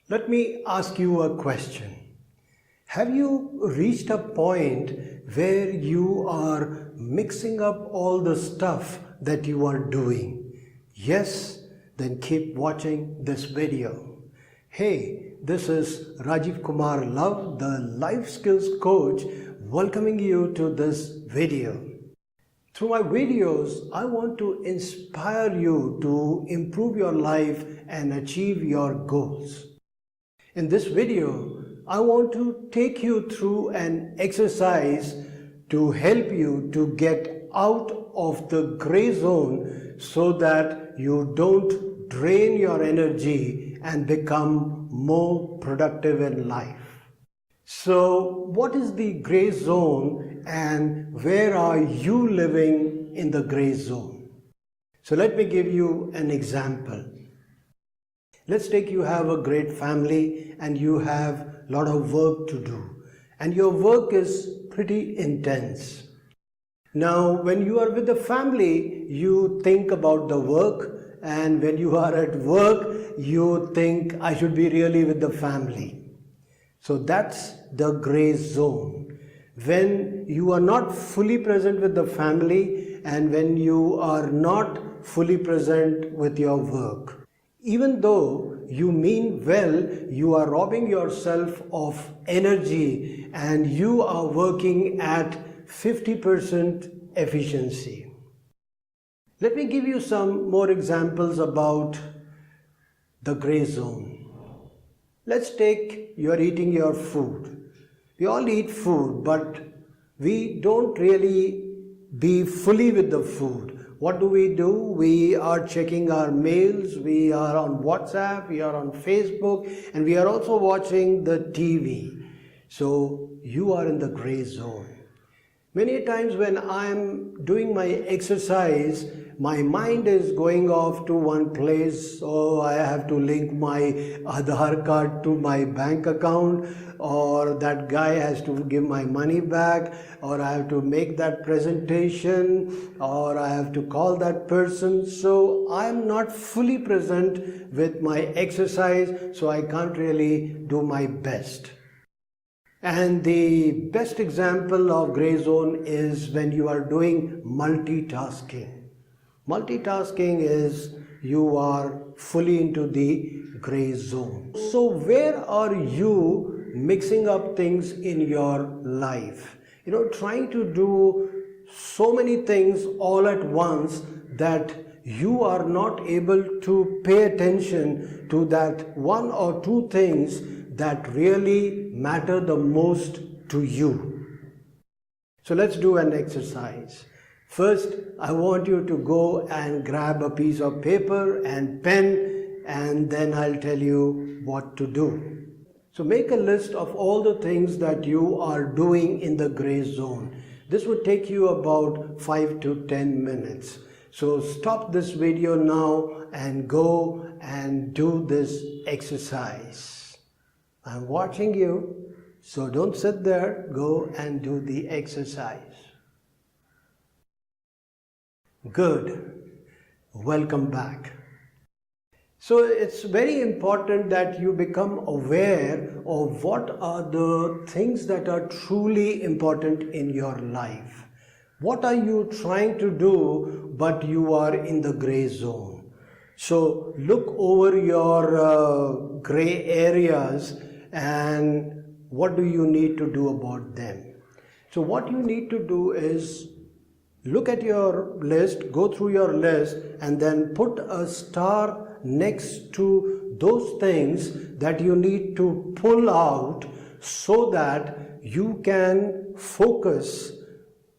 Let me ask you a question. Have you reached a point where you are mixing up all the stuff that you are doing? Yes? Then keep watching this video. Hey, this is Rajiv Kumar Love, the Life Skills Coach, welcoming you to this video. Through my videos, I want to inspire you to improve your life and achieve your goals. In this video, I want to take you through an exercise to help you to get out of the gray zone so that you don't drain your energy and become more productive in life. So, what is the gray zone and where are you living in the gray zone? So, let me give you an example. Let's take you have a great family and you have a lot of work to do and your work is pretty intense. Now when you are with the family, you think about the work, and when you are at work, you think I should be really with the family. So that's the gray zone. When you are not fully present with the family and when you are not fully present with your work. Even though you mean well, you are robbing yourself of energy and you are working at 50% efficiency. Let me give you some more examples about the gray zone. Let's take you're eating your food. We all eat food, but we don't really be fully with the food. What do? We are checking our mails, we are on WhatsApp, we are on Facebook, and we are also watching the TV. So you are in the gray zone. Many times when I'm doing my exercise, my mind is going off to one place. Oh, I have to link my Aadhaar card to my bank account, or that guy has to give my money back, or I have to make that presentation, or I have to call that person. So I'm not fully present with my exercise, so I can't really do my best. And the best example of gray zone is when you are doing multitasking. Multitasking is you are fully into the gray zone. So where are you mixing up things in your life? Trying to do so many things all at once that you are not able to pay attention to that one or two things that really matter the most to you. So let's do an exercise. First, I want you to go and grab a piece of paper and pen, and then I'll tell you what to do. So make a list of all the things that you are doing in the gray zone. This would take you about 5 to 10 minutes. So stop this video now and go and do this exercise. I'm watching you, so don't sit there, go and do the exercise. Good. Welcome back. So it's very important that you become aware of what are the things that are truly important in your life. What are you trying to do but you are in the gray zone? So look over your gray areas and what do you need to do about them? So what you need to do is look at your list, go through your list, and then put a star next to those things that you need to pull out so that you can focus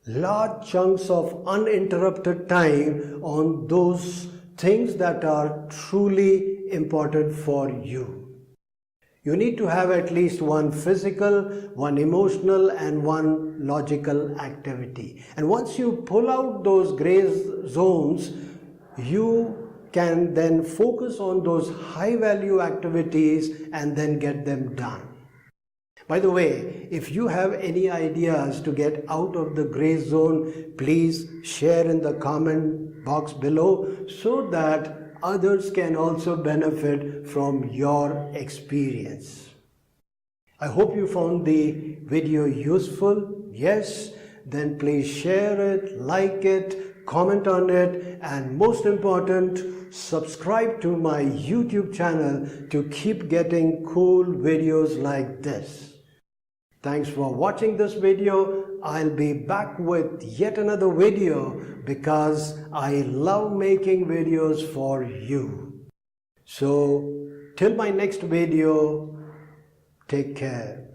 large chunks of uninterrupted time on those things that are truly important for you. You need to have at least one physical, one emotional, and one logical activity. And once you pull out those gray zones, you can then focus on those high value activities and then get them done. By the way, if you have any ideas to get out of the gray zone, please share in the comment box below so that others can also benefit from your experience. I hope you found the video useful. Yes, then please share it, like it, comment on it, and most important, subscribe to my YouTube channel to keep getting cool videos like this. Thanks for watching this video. I'll be back with yet another video because I love making videos for you. So, till my next video, take care.